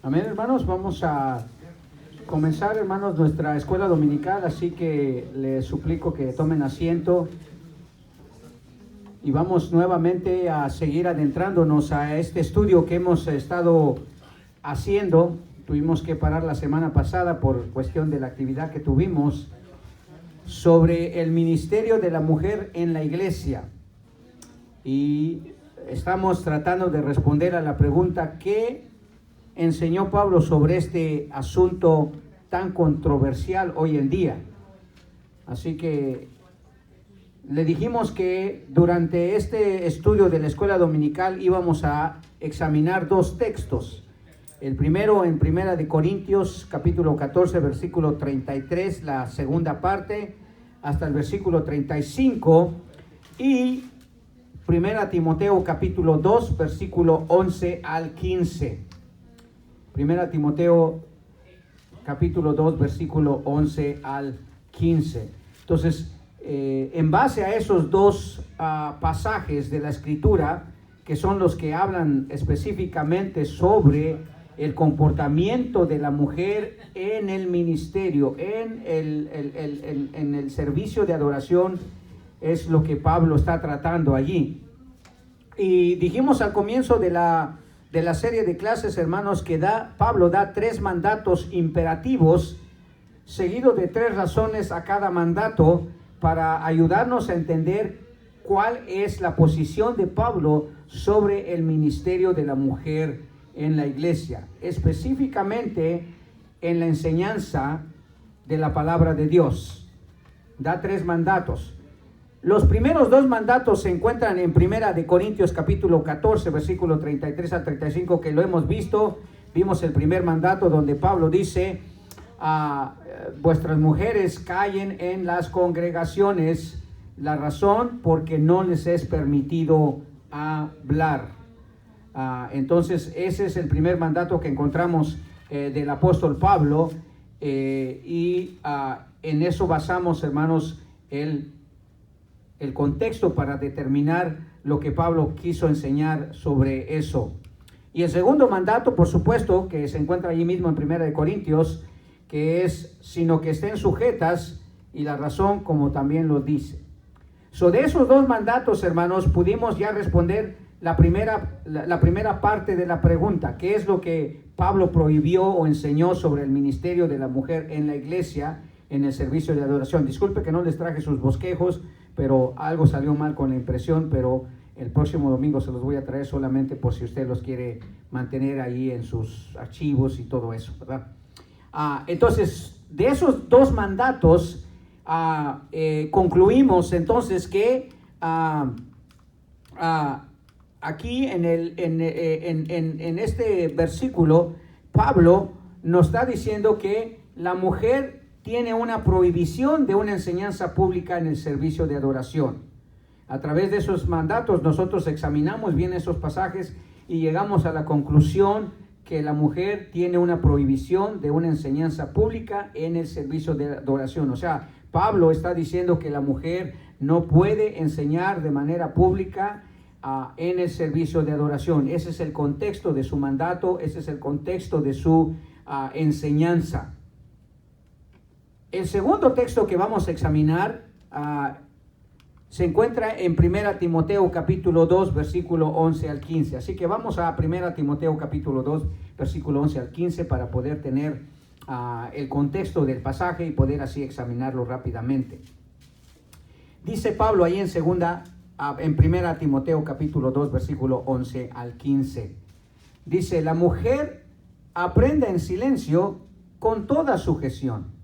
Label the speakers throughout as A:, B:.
A: Amén, hermanos. Vamos a comenzar, hermanos, nuestra escuela dominical, así que les suplico que tomen asiento y vamos nuevamente a seguir adentrándonos a este estudio que hemos estado haciendo. Tuvimos que parar la semana pasada por cuestión de la actividad que tuvimos sobre el ministerio de la mujer en la iglesia, y estamos tratando de responder a la pregunta: ¿qué enseñó Pablo sobre este asunto tan controversial hoy en día? Así que le dijimos que durante este estudio de la escuela dominical íbamos a examinar dos textos. El primero en Primera de Corintios, capítulo 14, versículo 33, la segunda parte, hasta el versículo 35, y Primera Timoteo, capítulo 2, versículo 11 al 15. Primera Timoteo, capítulo 2, versículo 11 al 15. Entonces, en base a esos dos pasajes de la Escritura, que son los que hablan específicamente sobre el comportamiento de la mujer en el ministerio, en el servicio de adoración, es lo que Pablo está tratando allí. Y dijimos al comienzo de la serie de clases, hermanos, que Pablo da 3 mandatos imperativos, seguido de 3 razones a cada mandato, para ayudarnos a entender cuál es la posición de Pablo sobre el ministerio de la mujer en la iglesia, específicamente en la enseñanza de la palabra de Dios. Da 3 mandatos. Los primeros 2 mandatos se encuentran en Primera de Corintios capítulo 14, versículo 33 al 35, que lo hemos visto. Vimos el primer mandato donde Pablo dice: vuestras mujeres callen en las congregaciones. La razón, porque no les es permitido hablar. Entonces ese es el primer mandato que encontramos del apóstol Pablo, y en eso basamos, hermanos, el contexto para determinar lo que Pablo quiso enseñar sobre eso. Y el segundo mandato, por supuesto, que se encuentra allí mismo en Primera de Corintios, que es: sino que estén sujetas, y la razón, como también lo dice. De esos 2 mandatos, hermanos, pudimos ya responder la primera parte de la pregunta: ¿qué es lo que Pablo prohibió o enseñó sobre el ministerio de la mujer en la iglesia, en el servicio de adoración? Disculpe que no les traje sus bosquejos, pero algo salió mal con la impresión, pero el próximo domingo se los voy a traer, solamente por si usted los quiere mantener ahí en sus archivos y todo eso, ¿verdad? Entonces, de esos 2 mandatos, concluimos entonces que aquí en este versículo, Pablo nos está diciendo que la mujer tiene una prohibición de una enseñanza pública en el servicio de adoración. A través de esos mandatos nosotros examinamos bien esos pasajes y llegamos a la conclusión que la mujer tiene una prohibición de una enseñanza pública en el servicio de adoración. O sea, Pablo está diciendo que la mujer no puede enseñar de manera pública en el servicio de adoración. Ese es el contexto de su mandato, ese es el contexto de su enseñanza. El segundo texto que vamos a examinar se encuentra en Primera Timoteo capítulo 2, versículo 11 al 15. Así que vamos a Primera Timoteo capítulo 2, versículo 11 al 15, para poder tener el contexto del pasaje y poder así examinarlo rápidamente. Dice Pablo ahí en Primera Timoteo capítulo 2, versículo 11 al 15. Dice: la mujer aprenda en silencio con toda sujeción,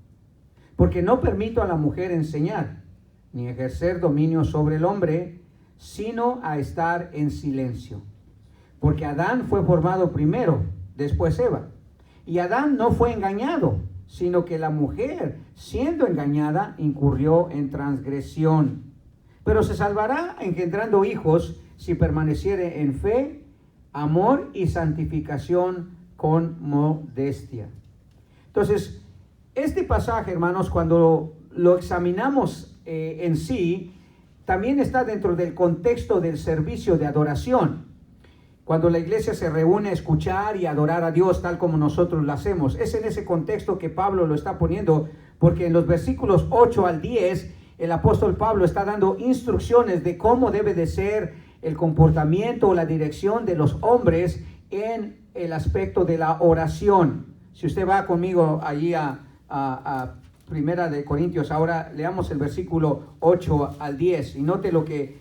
A: porque no permito a la mujer enseñar, ni ejercer dominio sobre el hombre, sino a estar en silencio. Porque Adán fue formado primero, después Eva. Y Adán no fue engañado, sino que la mujer, siendo engañada, incurrió en transgresión. Pero se salvará engendrando hijos, si permaneciere en fe, amor y santificación con modestia. Entonces, este pasaje, hermanos, cuando lo examinamos en sí, también está dentro del contexto del servicio de adoración. cuando la iglesia se reúne a escuchar y adorar a Dios tal como nosotros lo hacemos. Es en ese contexto que Pablo lo está poniendo, porque en los versículos 8 al 10, el apóstol Pablo está dando instrucciones de cómo debe de ser el comportamiento o la dirección de los hombres en el aspecto de la oración. Si usted va conmigo allí a Primera de Corintios, ahora leamos el versículo 8 al 10 y note lo que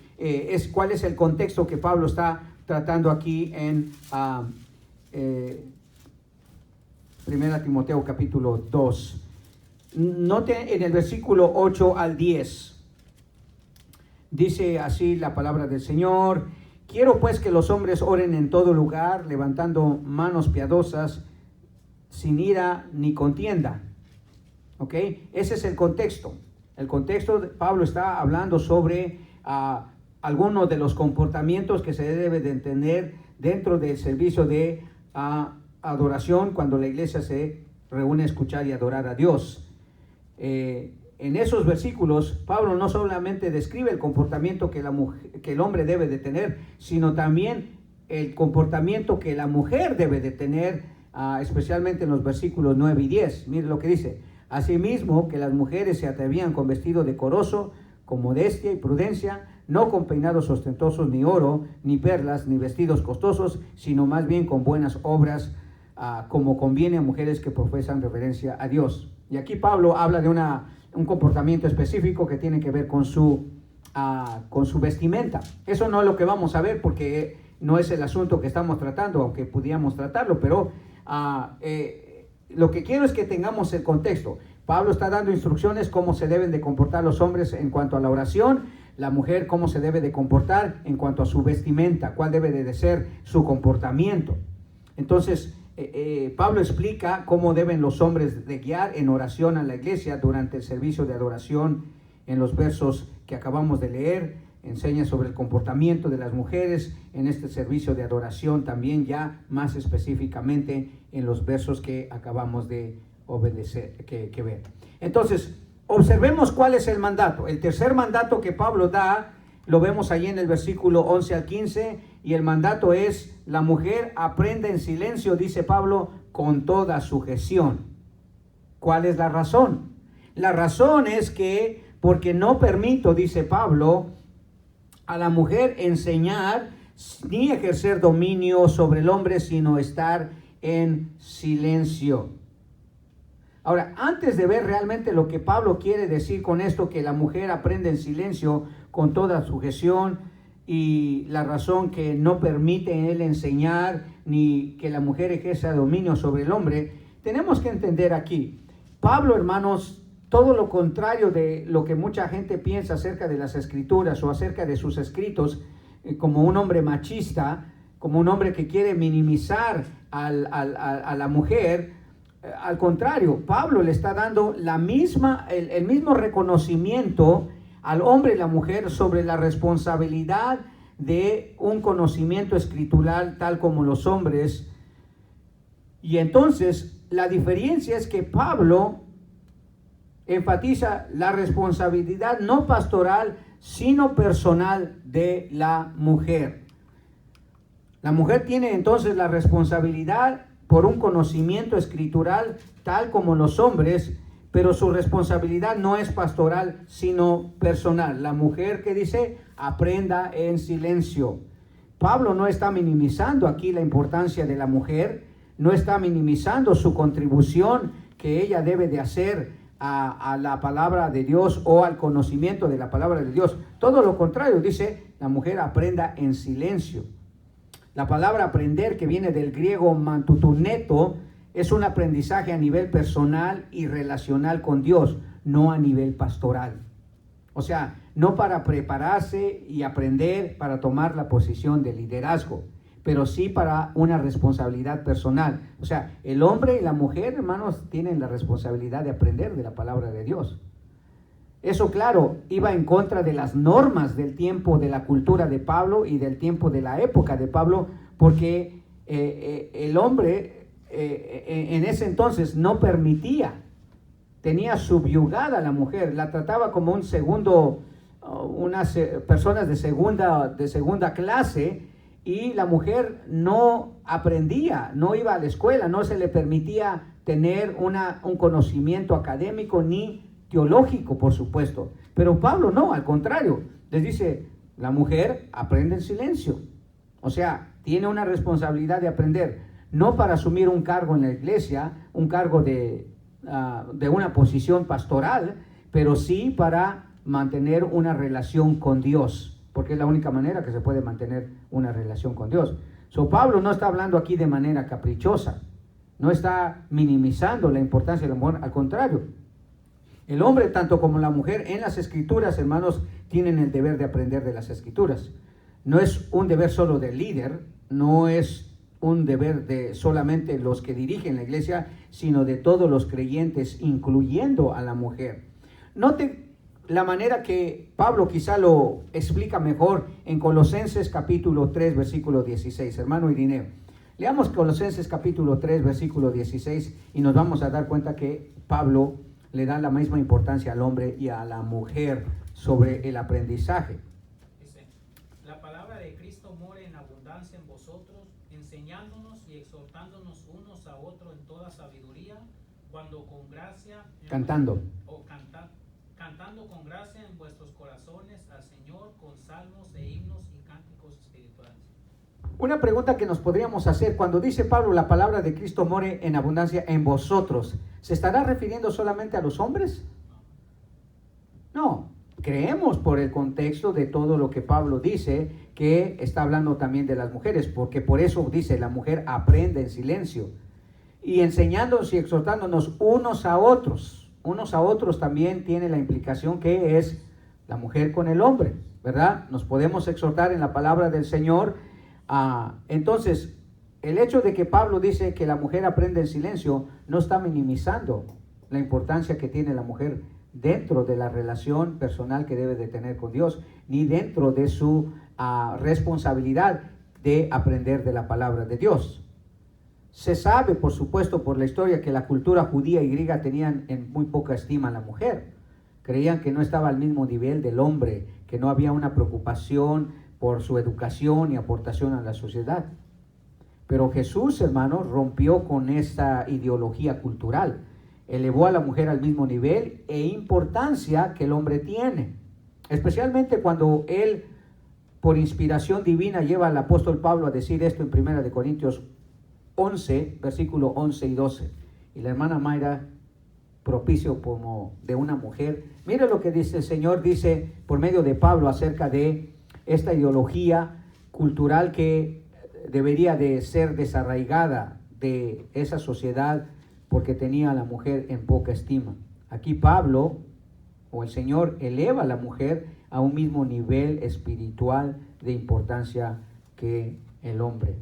A: cuál es el contexto que Pablo está tratando aquí en Primera Timoteo capítulo 2. Note en el versículo 8 al 10, dice así la palabra del Señor: quiero pues que los hombres oren en todo lugar, levantando manos piadosas, sin ira ni contienda. ¿Ok? Ese es el contexto. El contexto, Pablo está hablando sobre algunos de los comportamientos que se debe de tener dentro del servicio de adoración cuando la iglesia se reúne a escuchar y adorar a Dios. En esos versículos, Pablo no solamente describe el comportamiento que el hombre debe de tener, sino también el comportamiento que la mujer debe de tener, especialmente en los versículos 9 y 10. Mire lo que dice: asimismo, que las mujeres se atrevían con vestido decoroso, con modestia y prudencia, no con peinados ostentosos, ni oro, ni perlas, ni vestidos costosos, sino más bien con buenas obras, como conviene a mujeres que profesan reverencia a Dios. Y aquí Pablo habla de un comportamiento específico que tiene que ver con su vestimenta. Eso no es lo que vamos a ver, porque no es el asunto que estamos tratando, aunque pudiéramos tratarlo, pero lo que quiero es que tengamos el contexto. Pablo está dando instrucciones cómo se deben de comportar los hombres en cuanto a la oración, la mujer cómo se debe de comportar en cuanto a su vestimenta, cuál debe de ser su comportamiento. Entonces, Pablo explica cómo deben los hombres de guiar en oración a la iglesia durante el servicio de adoración. En los versos que acabamos de leer, enseña sobre el comportamiento de las mujeres en este servicio de adoración, también ya más específicamente en los versos que acabamos de que ver. Entonces, observemos cuál es el mandato. El tercer mandato que Pablo da, lo vemos ahí en el versículo 11 al 15, y el mandato es: la mujer aprenda en silencio, dice Pablo, con toda sujeción. ¿Cuál es la razón? La razón es que, porque no permito, dice Pablo, a la mujer enseñar ni ejercer dominio sobre el hombre, sino estar en silencio. Ahora, antes de ver realmente lo que Pablo quiere decir con esto, que la mujer aprende en silencio con toda sujeción, y la razón que no permite él enseñar ni que la mujer ejerza dominio sobre el hombre, tenemos que entender aquí, Pablo, hermanos, todo lo contrario de lo que mucha gente piensa acerca de las escrituras o acerca de sus escritos, como un hombre machista, como un hombre que quiere minimizar a la mujer. Al contrario, Pablo le está dando el mismo reconocimiento al hombre y la mujer sobre la responsabilidad de un conocimiento escritural tal como los hombres. Y entonces la diferencia es que Pablo enfatiza la responsabilidad no pastoral, sino personal de la mujer. La mujer tiene entonces la responsabilidad por un conocimiento escritural tal como los hombres, pero su responsabilidad no es pastoral, sino personal. La mujer, que dice, aprenda en silencio. Pablo no está minimizando aquí la importancia de la mujer, no está minimizando su contribución que ella debe de hacer a la palabra de Dios o al conocimiento de la palabra de Dios. Todo lo contrario, dice, la mujer aprenda en silencio. La palabra aprender, que viene del griego mantutuneto, es un aprendizaje a nivel personal y relacional con Dios, no a nivel pastoral. O sea, no para prepararse y aprender para tomar la posición de liderazgo, pero sí para una responsabilidad personal. O sea, el hombre y la mujer, hermanos, tienen la responsabilidad de aprender de la palabra de Dios. Eso, claro, iba en contra de las normas del tiempo, de la cultura de Pablo y del tiempo de la época de Pablo, porque el hombre en ese entonces no permitía, tenía subyugada a la mujer, la trataba como unas personas de segunda clase, y la mujer no aprendía, no iba a la escuela, no se le permitía tener un conocimiento académico ni teológico, por supuesto. Pero Pablo no, al contrario, les dice, la mujer aprende en silencio. O sea, tiene una responsabilidad de aprender, no para asumir un cargo en la iglesia, un cargo de una posición pastoral, pero sí para mantener una relación con Dios, porque es la única manera que se puede mantener una relación con Dios. Pablo no está hablando aquí de manera caprichosa, no está minimizando la importancia del amor, al contrario. El hombre, tanto como la mujer, en las escrituras, hermanos, tienen el deber de aprender de las escrituras. No es un deber solo del líder, no es un deber de solamente los que dirigen la iglesia, sino de todos los creyentes, incluyendo a la mujer. Note la manera que Pablo quizá lo explica mejor en Colosenses capítulo 3, versículo 16. Hermano Irineo, leamos Colosenses capítulo 3, versículo 16 y nos vamos a dar cuenta que Pablo le da la misma importancia al hombre y a la mujer sobre el aprendizaje.
B: Dice, la palabra de Cristo more en abundancia en vosotros, enseñándonos y exhortándonos unos a otros en toda sabiduría, cuando con gracia...
A: Cantando
B: con gracia en vuestros corazones al Señor con salmos e himnos y cánticos espirituales.
A: Una pregunta que nos podríamos hacer cuando dice Pablo la palabra de Cristo more en abundancia en vosotros, ¿se estará refiriendo solamente a los hombres? No, creemos por el contexto de todo lo que Pablo dice que está hablando también de las mujeres, porque por eso dice la mujer aprende en silencio y enseñándonos y exhortándonos unos a otros. Unos a otros también tiene la implicación que es la mujer con el hombre, ¿verdad? Nos podemos exhortar en la palabra del Señor. Entonces, el hecho de que Pablo dice que la mujer aprende en silencio no está minimizando la importancia que tiene la mujer dentro de la relación personal que debe de tener con Dios, ni dentro de su responsabilidad de aprender de la palabra de Dios. Se sabe, por supuesto, por la historia que la cultura judía y griega tenían en muy poca estima a la mujer. Creían que no estaba al mismo nivel del hombre, que no había una preocupación por su educación y aportación a la sociedad. Pero Jesús, hermanos, rompió con esta ideología cultural. Elevó a la mujer al mismo nivel e importancia que el hombre tiene. Especialmente cuando él, por inspiración divina, lleva al apóstol Pablo a decir esto en 1 Corintios 11, versículo 11 y 12. Y la hermana Mayra, propicio como de una mujer, mire lo que dice el Señor, dice por medio de Pablo acerca de esta ideología cultural que debería de ser desarraigada de esa sociedad porque tenía a la mujer en poca estima. Aquí Pablo o el Señor eleva a la mujer a un mismo nivel espiritual de importancia que el hombre.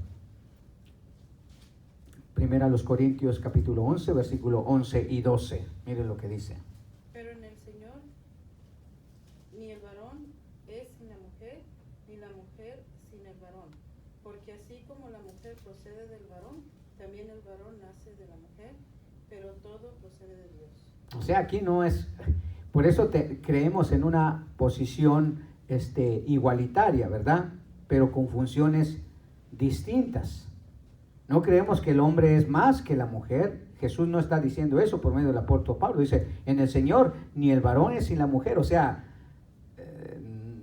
A: Primera a los Corintios capítulo 11, versículo 11 y 12. Miren lo que dice.
C: Pero en el Señor, ni el varón es sin la mujer, ni la mujer sin el varón. Porque así como la mujer procede del varón, también el varón nace de la mujer, pero todo procede de Dios.
A: O sea, aquí no es... Por eso creemos en una posición igualitaria, ¿verdad? Pero con funciones distintas. No creemos que el hombre es más que la mujer. Jesús no está diciendo eso por medio del apóstol Pablo. Dice, en el Señor ni el varón es sin la mujer. O sea,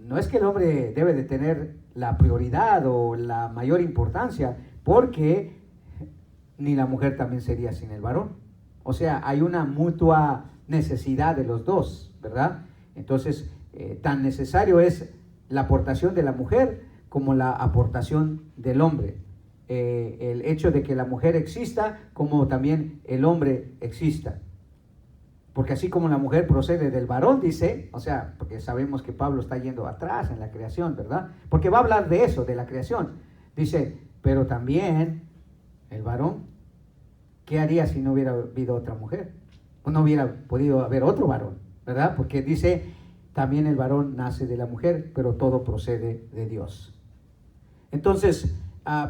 A: no es que el hombre debe de tener la prioridad o la mayor importancia, porque ni la mujer también sería sin el varón. O sea, hay una mutua necesidad de los dos, ¿verdad? Entonces, tan necesario es la aportación de la mujer como la aportación del hombre. El hecho de que la mujer exista como también el hombre exista. Porque así como la mujer procede del varón, dice, o sea, porque sabemos que Pablo está yendo atrás en la creación, ¿verdad? Porque va a hablar de eso, de la creación. Dice, pero también el varón, ¿qué haría si no hubiera habido otra mujer? O no hubiera podido haber otro varón, ¿verdad? Porque dice, también el varón nace de la mujer, pero todo procede de Dios. Entonces,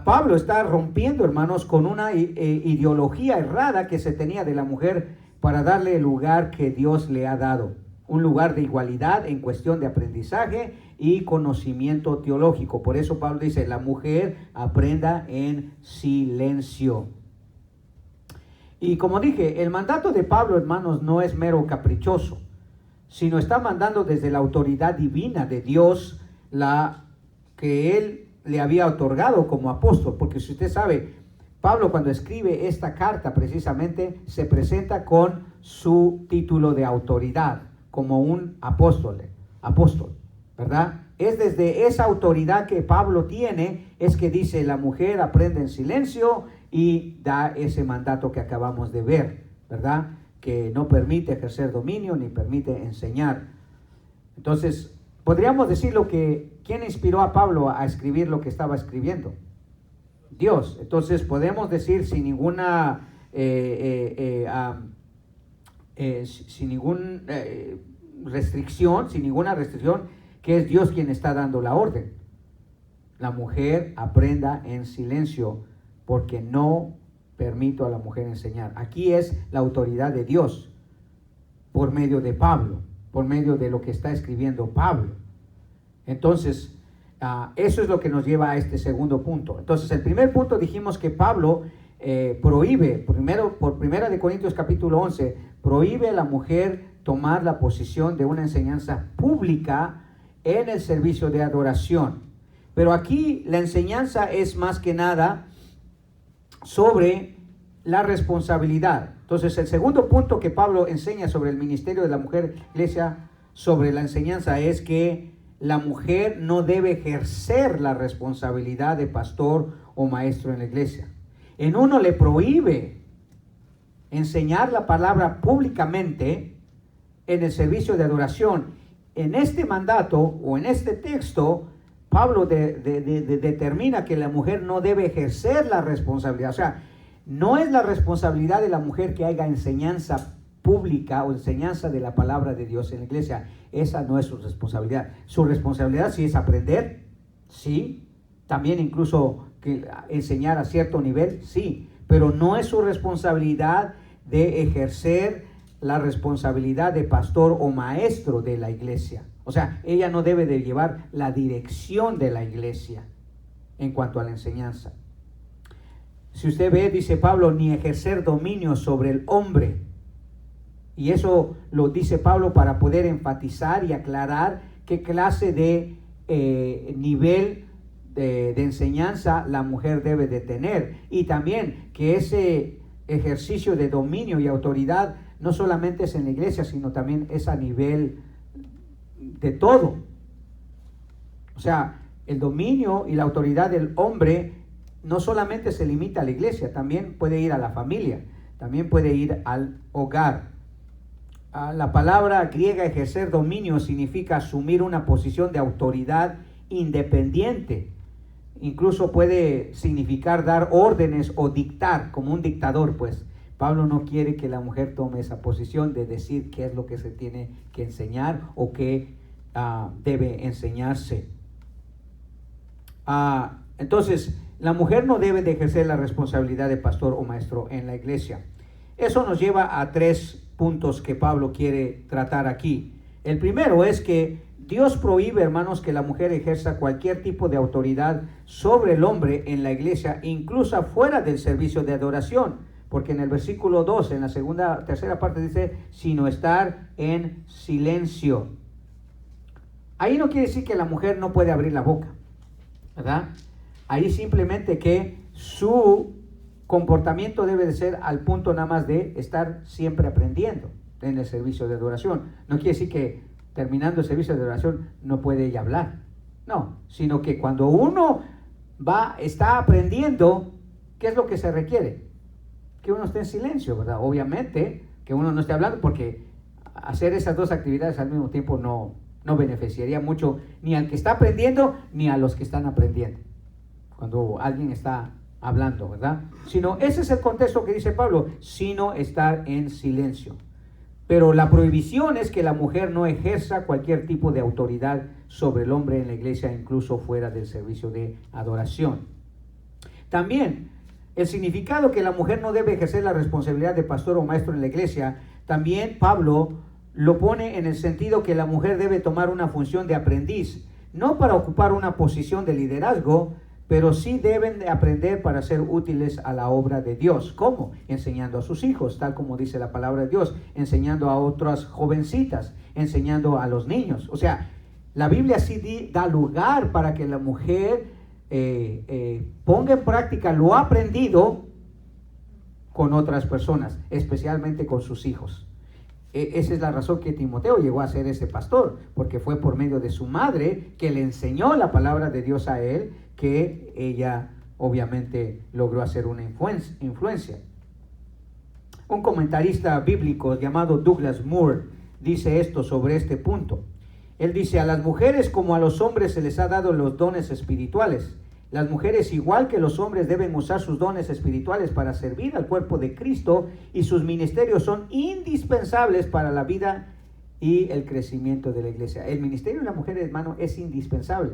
A: Pablo está rompiendo, hermanos, con una ideología errada que se tenía de la mujer para darle el lugar que Dios le ha dado. Un lugar de igualdad en cuestión de aprendizaje y conocimiento teológico. Por eso Pablo dice, la mujer aprenda en silencio. Y como dije, el mandato de Pablo, hermanos, no es mero caprichoso, sino está mandando desde la autoridad divina de Dios, la que él le había otorgado como apóstol. Porque si usted sabe, Pablo cuando escribe esta carta precisamente se presenta con su título de autoridad, como un apóstol, ¿verdad? Es desde esa autoridad que Pablo tiene, es que dice, la mujer aprende en silencio, y da ese mandato que acabamos de ver, ¿verdad? Que no permite ejercer dominio ni permite enseñar. Entonces, podríamos decir ¿quién inspiró a Pablo a escribir lo que estaba escribiendo? Dios. Entonces, podemos decir sin ninguna restricción, que es Dios quien está dando la orden. La mujer aprenda en silencio, porque no permito a la mujer enseñar. Aquí es la autoridad de Dios, por medio de Pablo, por medio de lo que está escribiendo Pablo. Entonces, eso es lo que nos lleva a este segundo punto. Entonces, el primer punto dijimos que Pablo prohíbe, por 1 Corintios capítulo 11, prohíbe a la mujer tomar la posición de una enseñanza pública en el servicio de adoración. Pero aquí la enseñanza es más que nada sobre la responsabilidad. Entonces, el segundo punto que Pablo enseña sobre el ministerio de la mujer, iglesia, sobre la enseñanza, es que la mujer no debe ejercer la responsabilidad de pastor o maestro en la iglesia. En uno le prohíbe enseñar la palabra públicamente en el servicio de adoración. En este mandato o en este texto, Pablo determina que la mujer no debe ejercer la responsabilidad. O sea, no es la responsabilidad de la mujer que haga enseñanza pública o enseñanza de la palabra de Dios en la iglesia. Esa no es su responsabilidad. Su responsabilidad sí es aprender, sí. También incluso que enseñar a cierto nivel, sí. Pero no es su responsabilidad de ejercer la responsabilidad de pastor o maestro de la iglesia. O sea, ella no debe de llevar la dirección de la iglesia en cuanto a la enseñanza. Si usted ve, dice Pablo, ni ejercer dominio sobre el hombre. Y eso lo dice Pablo para poder enfatizar y aclarar qué clase de nivel de enseñanza la mujer debe de tener. Y también que ese ejercicio de dominio y autoridad no solamente es en la iglesia, sino también es a nivel de todo. O sea, el dominio y la autoridad del hombre no solamente se limita a la iglesia, también puede ir a la familia, también puede ir al hogar. La palabra griega ejercer dominio significa asumir una posición de autoridad independiente. Incluso puede significar dar órdenes o dictar, como un dictador, pues. Pablo no quiere que la mujer tome esa posición de decir qué es lo que se tiene que enseñar o qué debe enseñarse. Entonces, la mujer no debe de ejercer la responsabilidad de pastor o maestro en la iglesia. Eso nos lleva a 3 puntos que Pablo quiere tratar aquí. El primero es que Dios prohíbe, hermanos, que la mujer ejerza cualquier tipo de autoridad sobre el hombre en la iglesia, incluso fuera del servicio de adoración. Porque en el versículo 2, en la tercera parte dice, sino estar en silencio. Ahí no quiere decir que la mujer no puede abrir la boca, ¿verdad? Ahí simplemente que su comportamiento debe de ser al punto nada más de estar siempre aprendiendo en el servicio de adoración. No quiere decir que terminando el servicio de adoración no puede ella hablar. No, sino que cuando uno está aprendiendo, ¿qué es lo que se requiere? Que uno esté en silencio, ¿verdad? Obviamente que uno no esté hablando, porque hacer esas dos actividades al mismo tiempo no beneficiaría mucho ni al que está aprendiendo ni a los que están aprendiendo cuando alguien está hablando, ¿verdad? Sino, ese es el contexto que dice Pablo, sino estar en silencio. Pero la prohibición es que la mujer no ejerza cualquier tipo de autoridad sobre el hombre en la iglesia, incluso fuera del servicio de adoración. También, el significado que la mujer no debe ejercer la responsabilidad de pastor o maestro en la iglesia, también Pablo lo pone en el sentido que la mujer debe tomar una función de aprendiz, no para ocupar una posición de liderazgo, pero sí deben de aprender para ser útiles a la obra de Dios. ¿Cómo? Enseñando a sus hijos, tal como dice la palabra de Dios, enseñando a otras jovencitas, enseñando a los niños. O sea, la Biblia sí da lugar para que la mujer ponga en práctica lo aprendido con otras personas, especialmente con sus hijos. Esa es la razón que Timoteo llegó a ser ese pastor, porque fue por medio de su madre que le enseñó la palabra de Dios a él, que ella obviamente logró hacer una influencia. Un comentarista bíblico llamado Douglas Moore dice esto sobre este punto. Él dice: a las mujeres como a los hombres se les ha dado los dones espirituales. Las mujeres, igual que los hombres, deben usar sus dones espirituales para servir al cuerpo de Cristo, y sus ministerios son indispensables para la vida y el crecimiento de la iglesia. El ministerio de la mujer, hermano, es indispensable,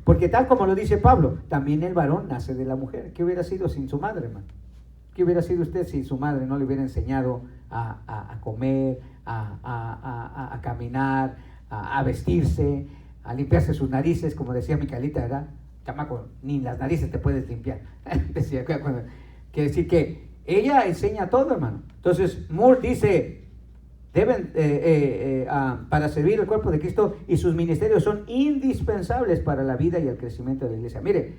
A: porque tal como lo dice Pablo, también el varón nace de la mujer. ¿Qué hubiera sido sin su madre, hermano? ¿Qué hubiera sido usted si su madre no le hubiera enseñado a comer, a caminar, a vestirse, a limpiarse sus narices, como decía Micaelita, ¿verdad? Chamaco, ni las narices te puedes limpiar. Decía, quiere decir que ella enseña todo, hermano. Entonces, Moore dice, deben, para servir el cuerpo de Cristo, y sus ministerios son indispensables para la vida y el crecimiento de la iglesia. Mire,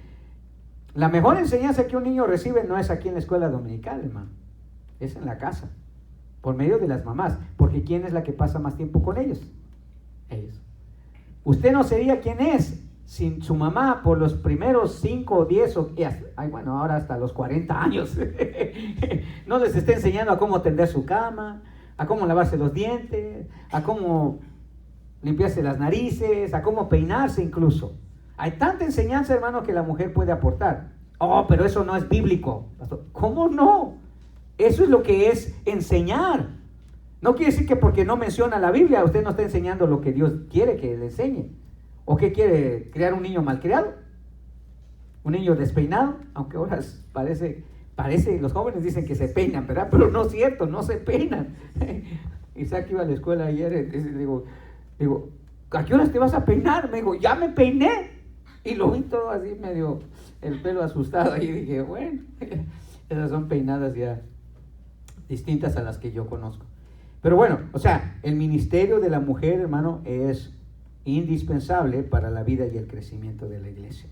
A: la mejor enseñanza que un niño recibe no es aquí en la escuela dominical, hermano. Es en la casa, por medio de las mamás. Porque ¿quién es la que pasa más tiempo con ellos? Ellos. Usted no sería quien es sin su mamá por los primeros 5 o 10 ahora hasta los 40 años. No les está enseñando a cómo tender su cama, a cómo lavarse los dientes, a cómo limpiarse las narices, a cómo peinarse incluso. Hay tanta enseñanza, hermano, que la mujer puede aportar. Oh, pero eso no es bíblico, pastor. ¿Cómo no? Eso es lo que es enseñar. No quiere decir que porque no menciona la Biblia, usted no está enseñando lo que Dios quiere que le enseñe. ¿O qué quiere? ¿Crear un niño malcriado? ¿Un niño despeinado? Aunque ahora parece, los jóvenes dicen que se peinan, ¿verdad? Pero no es cierto, no se peinan. Isaac iba a la escuela ayer, digo, ¿a qué horas te vas a peinar? Me dijo, ya me peiné. Y lo vi todo así medio, el pelo asustado. Y dije, bueno, esas son peinadas ya distintas a las que yo conozco. Pero bueno, o sea, el ministerio de la mujer, hermano, es indispensable para la vida y el crecimiento de la iglesia.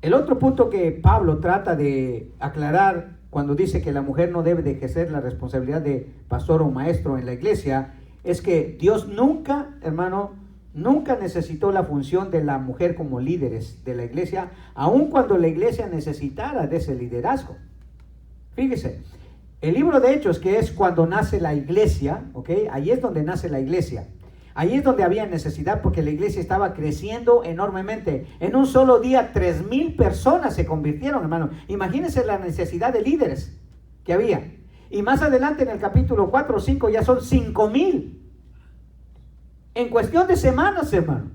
A: El otro punto que Pablo trata de aclarar cuando dice que la mujer no debe de ejercer la responsabilidad de pastor o maestro en la iglesia es que Dios nunca, hermano, nunca necesitó la función de la mujer como líderes de la iglesia, aun cuando la iglesia necesitara de ese liderazgo. Fíjese, el libro de Hechos, que es cuando nace la iglesia, ¿ok? Ahí es donde nace la iglesia. Ahí es donde había necesidad, porque la iglesia estaba creciendo enormemente. En un solo día 3,000 personas se convirtieron, hermano. Imagínense la necesidad de líderes que había. Y más adelante en el capítulo 4 o 5 ya son 5,000. En cuestión de semanas, hermano.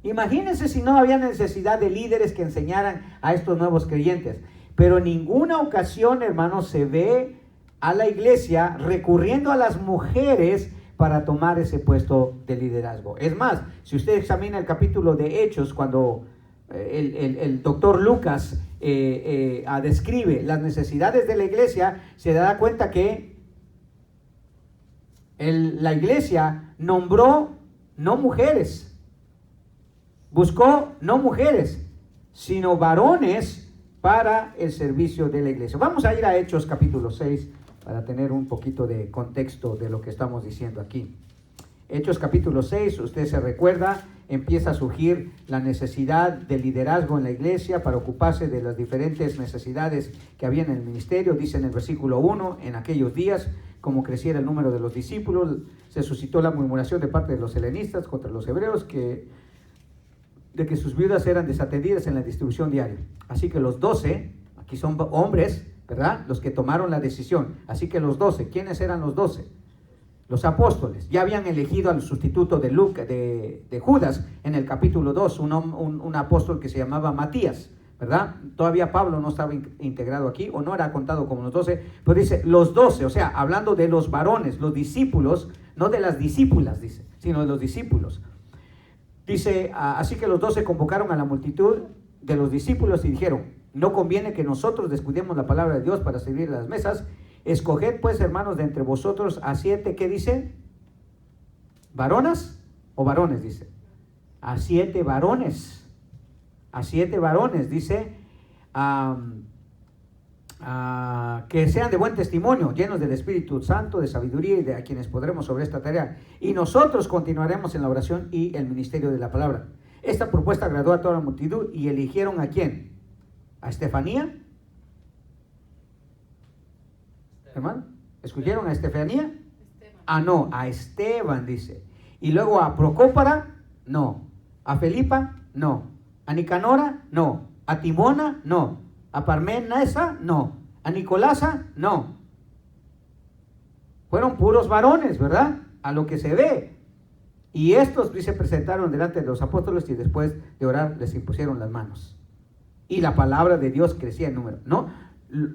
A: Imagínense si no había necesidad de líderes que enseñaran a estos nuevos creyentes. Pero en ninguna ocasión, hermano, se ve a la iglesia recurriendo a las mujeres para tomar ese puesto de liderazgo. Es más, si usted examina el capítulo de Hechos, cuando el doctor Lucas describe las necesidades de la iglesia, se da cuenta que la iglesia nombró no mujeres, buscó no mujeres, sino varones para el servicio de la iglesia. Vamos a ir a Hechos capítulo 6 para tener un poquito de contexto de lo que estamos diciendo aquí. Hechos capítulo 6, usted se recuerda, empieza a surgir la necesidad de liderazgo en la iglesia para ocuparse de las diferentes necesidades que había en el ministerio. Dice en el versículo 1, en aquellos días, como creciera el número de los discípulos, se suscitó la murmuración de parte de los helenistas contra los hebreos de que sus viudas eran desatendidas en la distribución diaria. Así que los 12, aquí son hombres, ¿verdad? Los que tomaron la decisión. Así que los 12, ¿quiénes eran los 12? Los apóstoles. Ya habían elegido al sustituto de Judas en el capítulo 2, un apóstol que se llamaba Matías, ¿verdad? Todavía Pablo no estaba integrado aquí, o no era contado como los 12, pero dice los 12, o sea, hablando de los varones, los discípulos, no de las discípulas, dice, sino de los discípulos. Dice, así que los 12 convocaron a la multitud de los discípulos y dijeron, no conviene que nosotros descuidemos la palabra de Dios para servir a las mesas. Escoged pues, hermanos, de entre vosotros a 7, ¿qué dice? ¿Varonas o varones? Dice. A 7 varones. A 7 varones, dice, que sean de buen testimonio, llenos del Espíritu Santo, de sabiduría y de a quienes podremos sobre esta tarea. Y nosotros continuaremos en la oración y el ministerio de la palabra. Esta propuesta agradó a toda la multitud y eligieron ¿a quién? ¿A Estefanía? Hermano, ¿escogieron a Estefanía?
C: Esteban.
A: No, a Esteban dice. Y luego a Procópara, no. A Felipa, no. A Nicanora, no. A Timona, no. A Parmenesa, no. A Nicolasa, no. Fueron puros varones, ¿verdad? A lo que se ve. Y estos se presentaron delante de los apóstoles y después de orar les impusieron las manos. Y la palabra de Dios crecía en número, ¿no?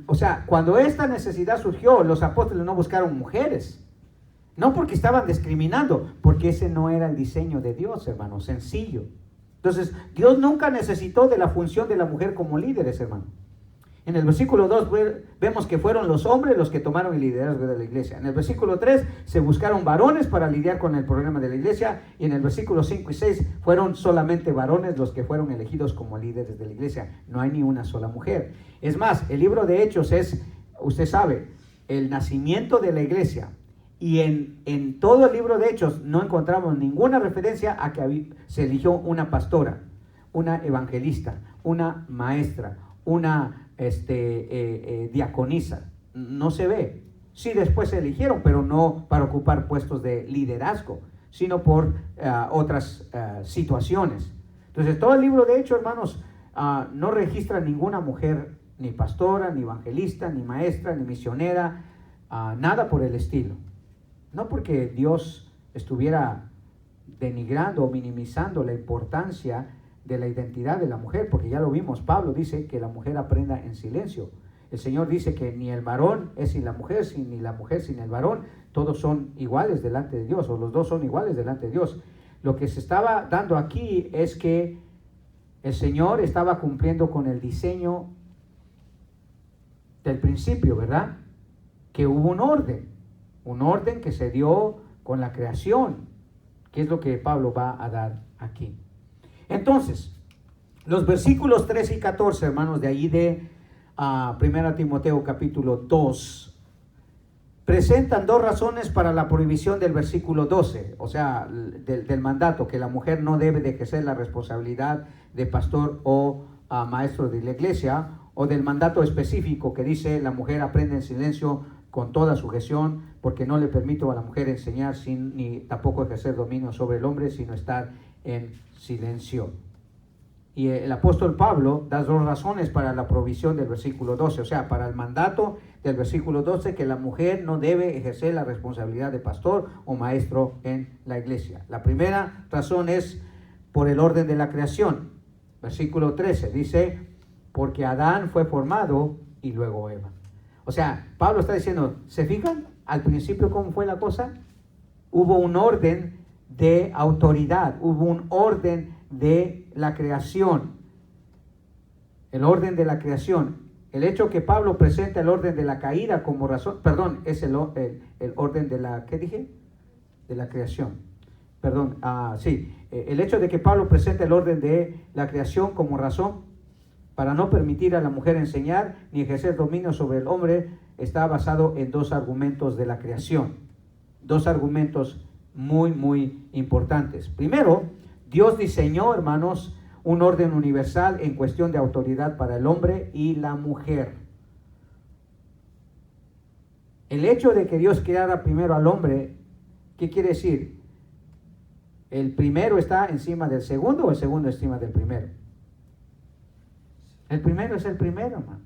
A: O sea, cuando esta necesidad surgió, los apóstoles no buscaron mujeres. No porque estaban discriminando, porque ese no era el diseño de Dios, hermano, sencillo. Entonces, Dios nunca necesitó de la función de la mujer como líderes, hermano. En el versículo 2 vemos que fueron los hombres los que tomaron el liderazgo de la iglesia. En el versículo 3 se buscaron varones para lidiar con el problema de la iglesia. Y en el versículo 5 y 6 fueron solamente varones los que fueron elegidos como líderes de la iglesia. No hay ni una sola mujer. Es más, el libro de Hechos es, usted sabe, el nacimiento de la iglesia. Y en todo el libro de Hechos no encontramos ninguna referencia a que se eligió una pastora, una evangelista, una maestra, una diaconisa. No se ve. Sí, después se eligieron, pero no para ocupar puestos de liderazgo, sino por otras situaciones. Entonces, todo el libro de Hechos, hermanos, no registra ninguna mujer, ni pastora, ni evangelista, ni maestra, ni misionera, nada por el estilo. No porque Dios estuviera denigrando o minimizando la importancia de la identidad de la mujer, porque ya lo vimos, Pablo dice que la mujer aprenda en silencio. El Señor dice que ni el varón es sin la mujer, ni la mujer sin el varón, todos son iguales delante de Dios, o los dos son iguales delante de Dios. Lo que se estaba dando aquí es que el Señor estaba cumpliendo con el diseño del principio, ¿verdad? Que hubo un orden que se dio con la creación, que es lo que Pablo va a dar aquí. Entonces, los versículos 13 y 14, hermanos, de ahí de 1 Timoteo capítulo 2, presentan dos razones para la prohibición del versículo 12, o sea, del mandato, que la mujer no debe de ejercer la responsabilidad de pastor o maestro de la iglesia, o del mandato específico que dice la mujer aprende en silencio con toda sujeción, porque no le permito a la mujer enseñar ni tampoco ejercer dominio sobre el hombre, sino estar en silencio. Y el apóstol Pablo da dos razones para la provisión del versículo 12, o sea, para el mandato del versículo 12, que la mujer no debe ejercer la responsabilidad de pastor o maestro en la iglesia. La primera razón es por el orden de la creación. Versículo 13 dice, porque Adán fue formado y luego Eva. O sea, Pablo está diciendo, ¿se fijan al principio cómo fue la cosa? Hubo un orden de autoridad, hubo un orden de la creación. El orden de la creación. El hecho que Pablo presenta el orden de la caída como razón, perdón, es el orden de la, ¿qué dije? De la creación. Perdón, el hecho de que Pablo presenta el orden de la creación como razón para no permitir a la mujer enseñar ni ejercer dominio sobre el hombre está basado en dos argumentos de la creación. Dos argumentos muy, muy importantes. Primero, Dios diseñó, hermanos, un orden universal en cuestión de autoridad para el hombre y la mujer. El hecho de que Dios creara primero al hombre, ¿qué quiere decir? ¿El primero está encima del segundo o el segundo encima del primero? El primero es el primero, hermano.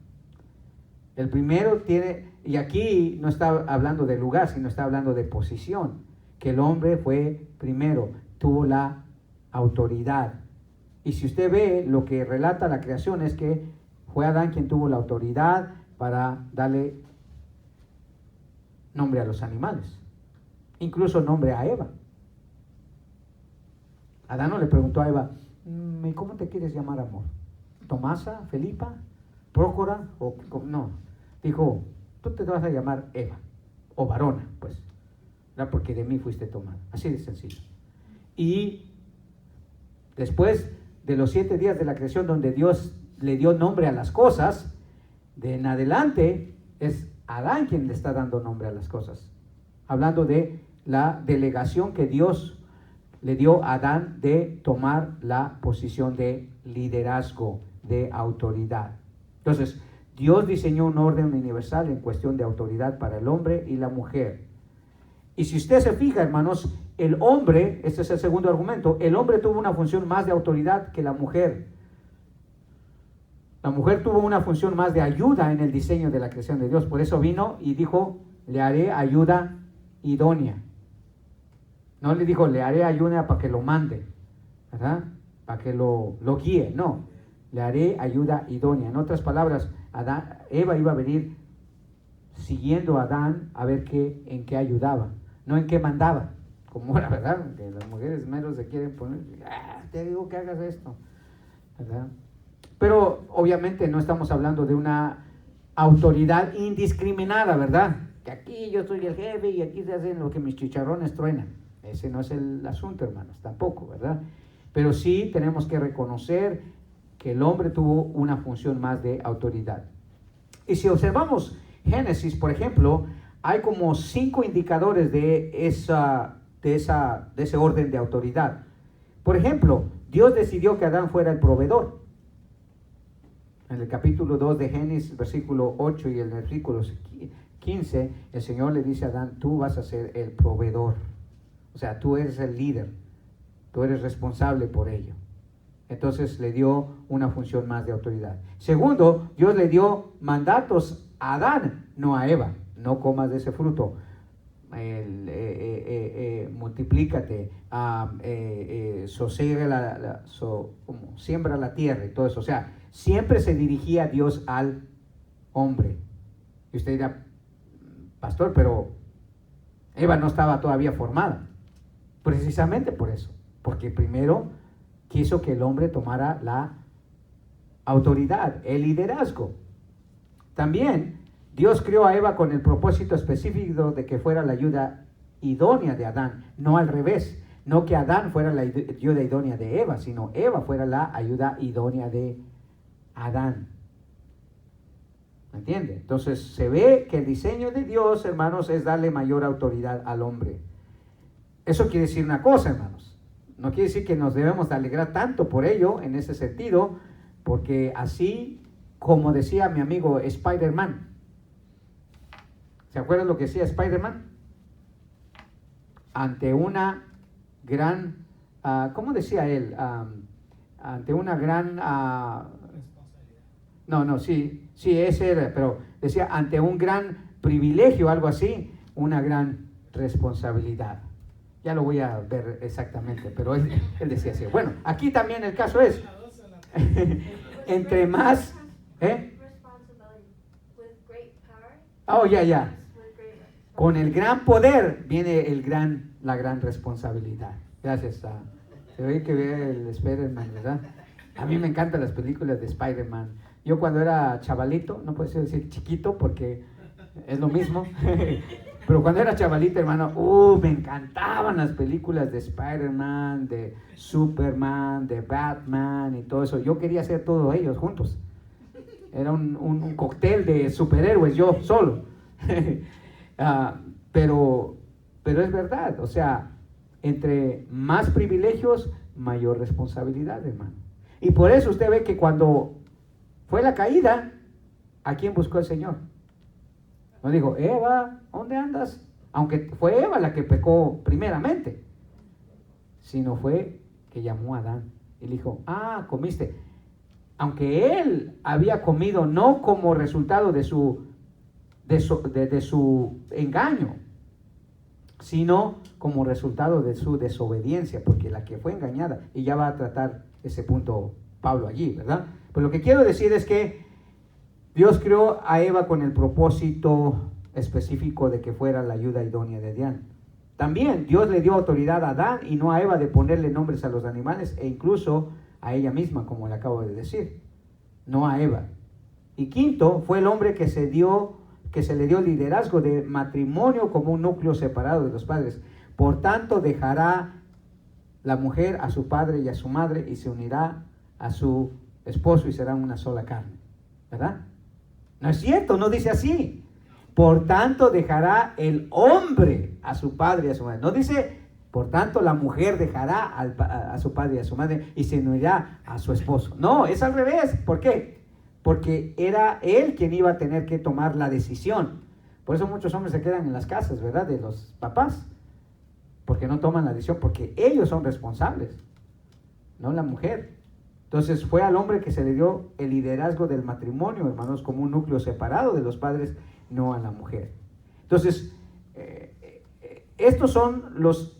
A: El primero tiene, y aquí no está hablando de lugar, sino está hablando de posición. Que el hombre fue primero, tuvo la autoridad. Y si usted ve lo que relata la creación es que fue Adán quien tuvo la autoridad para darle nombre a los animales, incluso nombre a Eva. Adán no le preguntó a Eva, ¿y cómo te quieres llamar, amor? ¿Tomasa? ¿Felipa? ¿Prócora? No. Dijo, tú te vas a llamar Eva, o varona, pues, ¿verdad? Porque de mí fuiste tomada. Así de sencillo. Y después de los 7 días de la creación, donde Dios le dio nombre a las cosas, de en adelante es Adán quien le está dando nombre a las cosas. Hablando de la delegación que Dios le dio a Adán de tomar la posición de liderazgo, de autoridad. Entonces, Dios diseñó un orden universal en cuestión de autoridad para el hombre y la mujer. Y si usted se fija, hermanos, el hombre, este es el segundo argumento, el hombre tuvo una función más de autoridad que la mujer. La mujer tuvo una función más de ayuda en el diseño de la creación de Dios. Por eso vino y dijo, le haré ayuda idónea. No le dijo, le haré ayuda para que lo mande, ¿verdad? Para que lo guíe. No, le haré ayuda idónea. En otras palabras, Eva iba a venir siguiendo a Adán a ver en qué ayudaba, no en qué mandaba. Como era, ¿verdad? Que las mujeres menos se quieren poner, te digo que hagas esto, ¿verdad? Pero obviamente no estamos hablando de una autoridad indiscriminada, ¿verdad? Que aquí yo soy el jefe y aquí se hacen lo que mis chicharrones truenan. Ese no es el asunto, hermanos, tampoco, ¿verdad? Pero sí tenemos que reconocer que el hombre tuvo una función más de autoridad. Y si observamos Génesis, por ejemplo, hay como 5 indicadores de ese orden de autoridad. Por ejemplo, Dios decidió que Adán fuera el proveedor. En el capítulo 2 de Génesis, versículo 8 y el versículo 15, el Señor le dice a Adán, tú vas a ser el proveedor. O sea, tú eres el líder, tú eres responsable por ello. Entonces le dio una función más de autoridad. Segundo, Dios le dio mandatos a Adán, no a Eva. No comas de ese fruto, multiplícate, siembra la tierra y todo eso. O sea, siempre se dirigía Dios al hombre. Y usted dirá, pastor, pero Eva no estaba todavía formada. Precisamente por eso, porque primero quiso que el hombre tomara la autoridad, el liderazgo. También Dios creó a Eva con el propósito específico de que fuera la ayuda idónea de Adán, no al revés, no que Adán fuera la ayuda idónea de Eva, sino Eva fuera la ayuda idónea de Adán. ¿Me entiende? Entonces se ve que el diseño de Dios, hermanos, es darle mayor autoridad al hombre. Eso quiere decir una cosa, hermanos. No quiere decir que nos debemos de alegrar tanto por ello, en ese sentido, porque así, como decía mi amigo Spider-Man, ¿se acuerdan lo que decía Spider-Man? Ante una gran, ¿cómo decía él? Ante una gran, sí, ese era, pero decía, ante un gran privilegio, algo así, una gran responsabilidad. Ya lo voy a ver exactamente, pero él decía así. Bueno, aquí también el caso es, entre más, con el gran poder viene la gran responsabilidad. Gracias. Se ve que ve el Spider-Man, ¿verdad? A mí me encantan las películas de Spider-Man. Yo cuando era chavalito, no puedo decir chiquito porque es lo mismo, pero cuando era chavalito, hermano, me encantaban las películas de Spider-Man, de Superman, de Batman y todo eso. Yo quería hacer todos ellos juntos. Era un cóctel de superhéroes, yo solo. Pero es verdad, o sea, entre más privilegios, mayor responsabilidad, hermano. Y por eso usted ve que cuando fue la caída, ¿a quién buscó el Señor? No dijo, Eva, ¿dónde andas? Aunque fue Eva la que pecó primeramente, sino fue que llamó a Adán y le dijo, comiste. Aunque él había comido no como resultado de su engaño, sino como resultado de su desobediencia, porque la que fue engañada, y ya va a tratar ese punto Pablo allí, ¿verdad? Pues lo que quiero decir es que Dios creó a Eva con el propósito específico de que fuera la ayuda idónea de Adán. También Dios le dio autoridad a Adán y no a Eva de ponerle nombres a los animales e incluso a ella misma, como le acabo de decir, no a Eva. Y quinto, fue el hombre que se le dio liderazgo de matrimonio como un núcleo separado de los padres. Por tanto, dejará la mujer a su padre y a su madre y se unirá a su esposo y serán una sola carne. ¿Verdad? No es cierto, no dice así. Por tanto, dejará el hombre a su padre y a su madre. No dice, por tanto, la mujer dejará a su padre y a su madre y se unirá a su esposo. No, es al revés. ¿Por qué? Porque era él quien iba a tener que tomar la decisión. Por eso muchos hombres se quedan en las casas, ¿verdad? De los papás. Porque no toman la decisión, porque ellos son responsables, no la mujer. Entonces fue al hombre que se le dio el liderazgo del matrimonio, hermanos, como un núcleo separado de los padres, no a la mujer. Entonces, estos son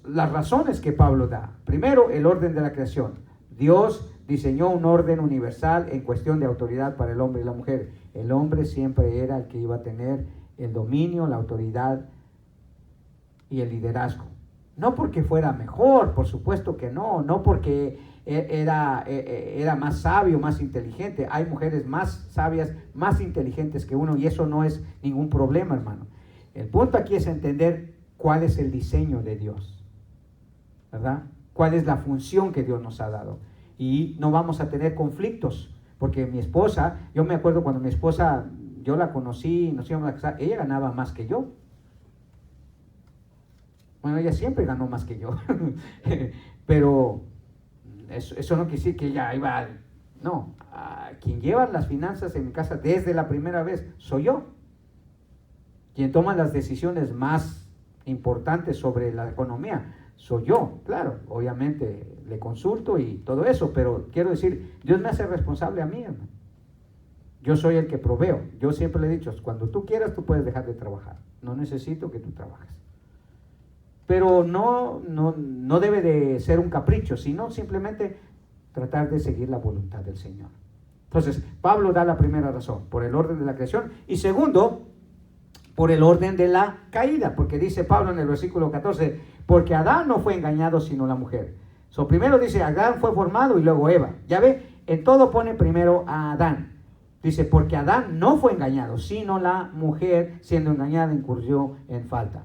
A: las razones que Pablo da. Primero, el orden de la creación. Dios diseñó un orden universal en cuestión de autoridad para el hombre y la mujer. El hombre siempre era el que iba a tener el dominio, la autoridad y el liderazgo. No porque fuera mejor, por supuesto que no, no porque era más sabio, más inteligente. Hay mujeres más sabias, más inteligentes que uno y eso no es ningún problema, hermano. El punto aquí es entender cuál es el diseño de Dios, ¿verdad? Cuál es la función que Dios nos ha dado. Y no vamos a tener conflictos, porque mi esposa, yo me acuerdo cuando mi esposa, yo la conocí, nos íbamos a casar, ella ganaba más que yo. Bueno, ella siempre ganó más que yo, pero eso no quiere decir que ella iba, no, quien lleva las finanzas en mi casa desde la primera vez soy yo. Quien toma las decisiones más importantes sobre la economía soy yo, claro, obviamente le consulto y todo eso, pero quiero decir, Dios me hace responsable a mí, hermano. Yo soy el que proveo. Yo siempre le he dicho, cuando tú quieras tú puedes dejar de trabajar, no necesito que tú trabajes. Pero no debe de ser un capricho, sino simplemente tratar de seguir la voluntad del Señor. Entonces, Pablo da la primera razón, por el orden de la creación, y segundo, por el orden de la caída, porque dice Pablo en el versículo 14, porque Adán no fue engañado sino la mujer. Primero dice, Adán fue formado y luego Eva. Ya ve, en todo pone primero a Adán. Dice, porque Adán no fue engañado, sino la mujer siendo engañada incurrió en falta.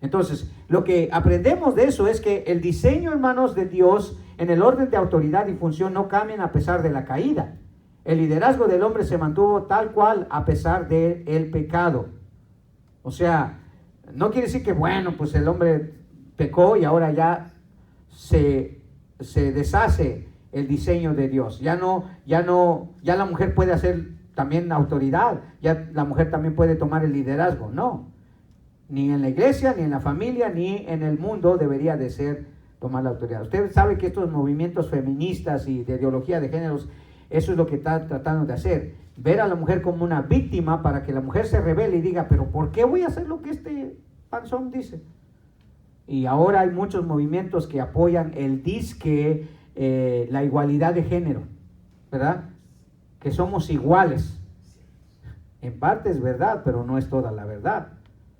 A: Entonces, lo que aprendemos de eso es que el diseño, hermanos, de Dios en el orden de autoridad y función no cambian a pesar de la caída. El liderazgo del hombre se mantuvo tal cual a pesar del pecado. O sea, no quiere decir que, bueno, pues el hombre pecó y ahora ya se deshace el diseño de Dios. Ya la mujer puede hacer también autoridad, ya la mujer también puede tomar el liderazgo. No. Ni en la iglesia, ni en la familia, ni en el mundo debería de ser tomar la autoridad. Usted sabe que estos movimientos feministas y de ideología de géneros, eso es lo que están tratando de hacer. Ver a la mujer como una víctima para que la mujer se rebele y diga, pero ¿por qué voy a hacer lo que este panzón dice? Y ahora hay muchos movimientos que apoyan el disque, la igualdad de género, ¿verdad? Que somos iguales. En parte es verdad, pero no es toda la verdad.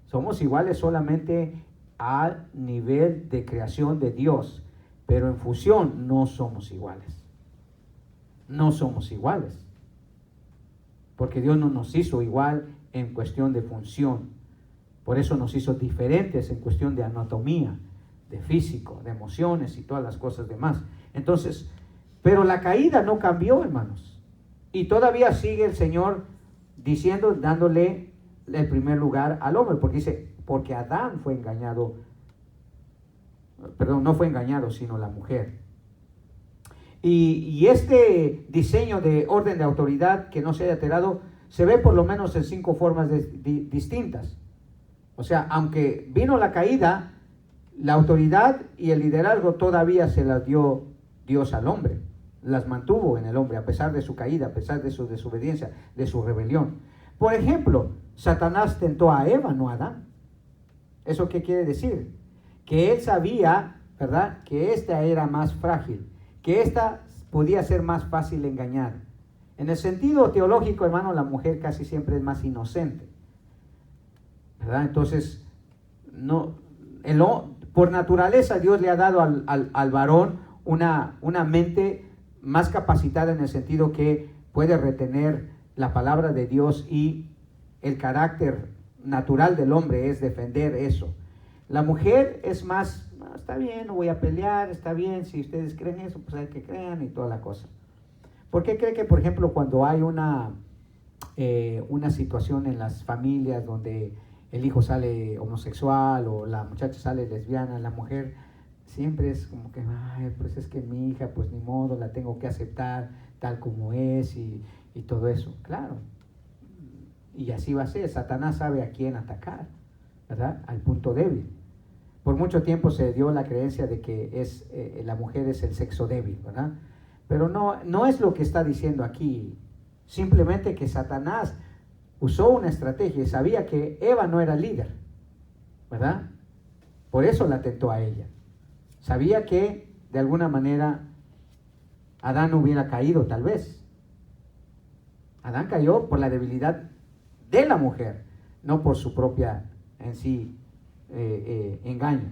A: Somos iguales solamente al nivel de creación de Dios, pero en fusión no somos iguales. No somos iguales. Porque Dios no nos hizo igual en cuestión de función. Por eso nos hizo diferentes en cuestión de anatomía, de físico, de emociones y todas las cosas demás. Entonces, pero la caída no cambió, hermanos. Y todavía sigue el Señor diciendo, dándole el primer lugar al hombre, porque dice, porque Adán fue engañado, perdón, no fue engañado, sino la mujer. Y este diseño de orden de autoridad que no se haya alterado, se ve por lo menos en 5 formas distintas. O sea, aunque vino la caída, la autoridad y el liderazgo todavía se las dio Dios al hombre. Las mantuvo en el hombre a pesar de su caída, a pesar de su desobediencia, de su rebelión. Por ejemplo, Satanás tentó a Eva, no a Adán. ¿Eso qué quiere decir? Que él sabía, ¿verdad?, que esta era más frágil, que esta podía ser más fácil de engañar. En el sentido teológico, hermano, la mujer casi siempre es más inocente, ¿verdad? Entonces, por naturaleza Dios le ha dado al varón una mente más capacitada en el sentido que puede retener la palabra de Dios, y el carácter natural del hombre es defender eso. La mujer es más, está bien, no voy a pelear, está bien, si ustedes creen eso, pues hay que crean y toda la cosa. ¿Por qué cree que, por ejemplo, cuando hay una situación en las familias donde el hijo sale homosexual o la muchacha sale lesbiana, la mujer siempre es como que, ay, pues es que mi hija, pues ni modo, la tengo que aceptar tal como es y todo eso? Claro, y así va a ser. Satanás sabe a quién atacar, ¿verdad? Al punto débil. Por mucho tiempo se dio la creencia de que la mujer es el sexo débil, ¿verdad? Pero no es lo que está diciendo aquí. Simplemente que Satanás usó una estrategia y sabía que Eva no era líder, ¿verdad? Por eso la tentó a ella. Sabía que de alguna manera Adán hubiera caído, tal vez. Adán cayó por la debilidad de la mujer, no por su propia en sí engaño.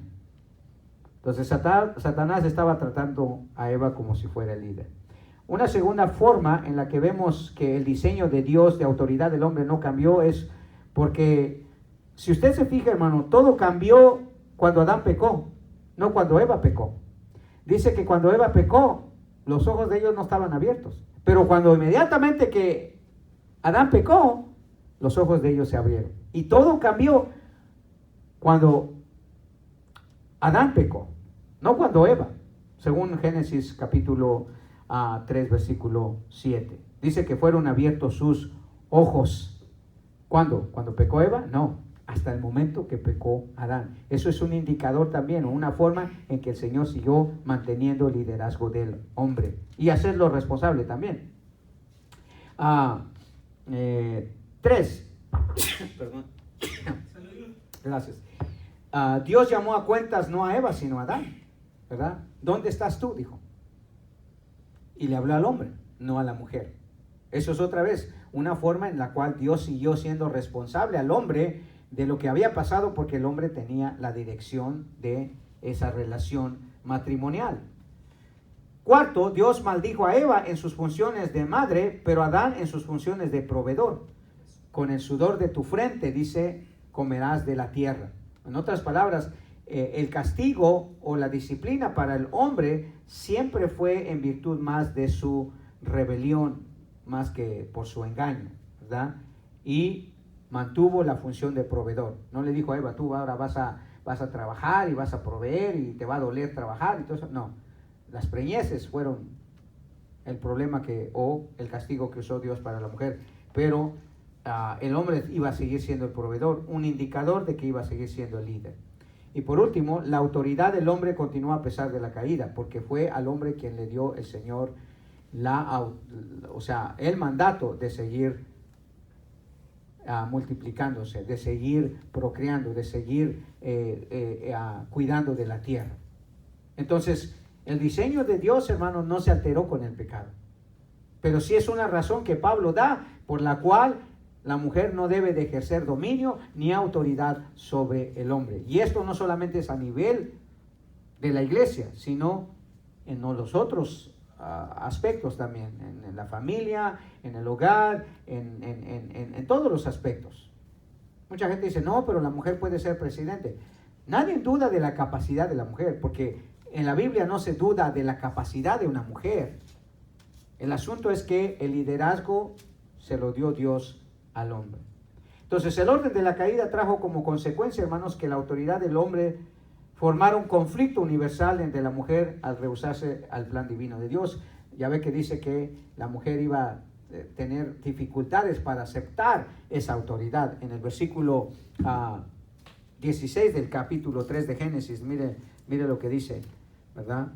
A: Entonces Satanás estaba tratando a Eva como si fuera el líder. Una segunda forma en la que vemos que el diseño de Dios de autoridad del hombre no cambió es porque, si usted se fija, hermano, todo cambió cuando Adán pecó, no cuando Eva pecó. Dice que cuando Eva pecó, los ojos de ellos no estaban abiertos, pero cuando inmediatamente que Adán pecó, los ojos de ellos se abrieron. Y todo cambió cuando Adán pecó, no cuando Eva, según Génesis capítulo 3, versículo 7. Dice que fueron abiertos sus ojos. ¿Cuándo? ¿Cuando pecó Eva? No, hasta el momento que pecó Adán. Eso es un indicador también, o una forma en que el Señor siguió manteniendo el liderazgo del hombre y hacerlo responsable también. 3. Perdón. Gracias. Dios llamó a cuentas no a Eva, sino a Adán, ¿verdad? ¿Dónde estás tú?, dijo. Y le habló al hombre, no a la mujer. Eso es otra vez una forma en la cual Dios siguió siendo responsable al hombre de lo que había pasado, porque el hombre tenía la dirección de esa relación matrimonial. 4, Dios maldijo a Eva en sus funciones de madre, pero a Adán en sus funciones de proveedor. Con el sudor de tu frente, dice, comerás de la tierra. En otras palabras, el castigo o la disciplina para el hombre siempre fue en virtud más de su rebelión, más que por su engaño, ¿verdad? Y mantuvo la función de proveedor. No le dijo a Eva, tú ahora vas a trabajar y vas a proveer y te va a doler trabajar y todo eso. No, las preñeces fueron el problema o el castigo que usó Dios para la mujer, pero el hombre iba a seguir siendo el proveedor, un indicador de que iba a seguir siendo el líder. Y por último, la autoridad del hombre continuó a pesar de la caída, porque fue al hombre quien le dio el Señor el mandato de seguir multiplicándose, de seguir procreando, de seguir cuidando de la tierra. Entonces, el diseño de Dios, hermanos, no se alteró con el pecado. Pero sí es una razón que Pablo da por la cual la mujer no debe de ejercer dominio ni autoridad sobre el hombre. Y esto no solamente es a nivel de la iglesia, sino en los otros aspectos también, en la familia, en el hogar, en todos los aspectos. Mucha gente dice, no, pero la mujer puede ser presidente. Nadie duda de la capacidad de la mujer, porque en la Biblia no se duda de la capacidad de una mujer. El asunto es que el liderazgo se lo dio Dios al hombre. Entonces, el orden de la caída trajo como consecuencia, hermanos, que la autoridad del hombre formara un conflicto universal entre la mujer al rehusarse al plan divino de Dios. Ya ve que dice que la mujer iba a tener dificultades para aceptar esa autoridad. En el versículo 16 del capítulo 3 de Génesis, mire lo que dice, ¿verdad?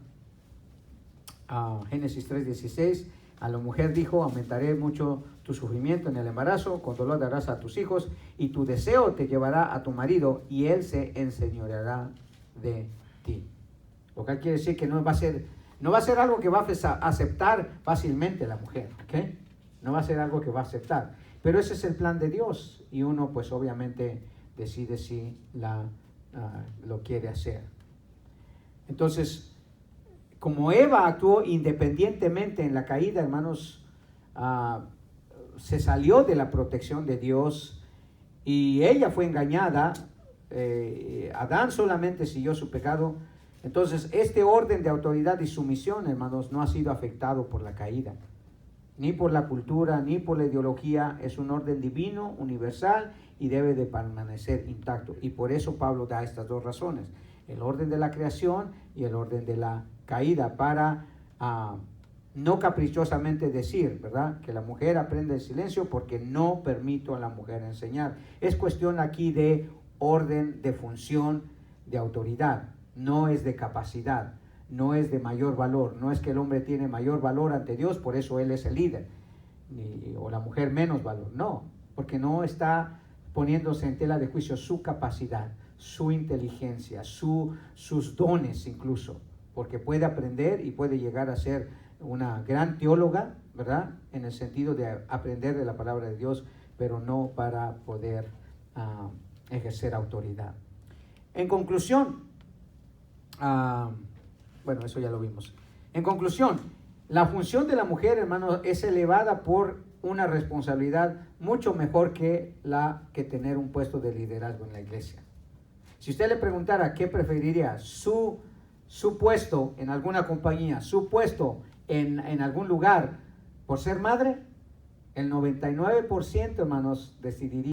A: Génesis 3:16, a la mujer dijo, aumentaré mucho tu sufrimiento en el embarazo, con dolor darás a tus hijos, y tu deseo te llevará a tu marido, y él se enseñoreará de ti. Lo que quiere decir que no va a ser algo que va a aceptar fácilmente la mujer, ¿ok? No va a ser algo que va a aceptar. Pero ese es el plan de Dios, y uno pues obviamente decide si lo quiere hacer. Entonces, como Eva actuó independientemente en la caída, hermanos, se salió de la protección de Dios y ella fue engañada. Adán solamente siguió su pecado. Entonces, este orden de autoridad y sumisión, hermanos, no ha sido afectado por la caída, ni por la cultura, ni por la ideología. Es un orden divino, universal, y debe de permanecer intacto. Y por eso Pablo da estas dos razones: el orden de la creación y el orden de la caída, para no caprichosamente decir, ¿verdad?, que la mujer aprende el silencio porque no permito a la mujer enseñar. Es cuestión aquí de orden, de función, de autoridad. No es de capacidad, no es de mayor valor. No es que el hombre tiene mayor valor ante Dios, por eso él es el líder, o la mujer menos valor. No, porque no está poniéndose en tela de juicio su capacidad, su inteligencia, sus dones incluso, porque puede aprender y puede llegar a ser una gran teóloga, ¿verdad?, en el sentido de aprender de la palabra de Dios, pero no para poder ejercer autoridad. En conclusión, bueno, eso ya lo vimos. En conclusión, la función de la mujer, hermanos, es elevada por una responsabilidad mucho mejor que tener un puesto de liderazgo en la iglesia. Si usted le preguntara qué preferiría, su puesto en alguna compañía, su puesto en algún lugar, por ser madre, el 99%, hermanos, decidiría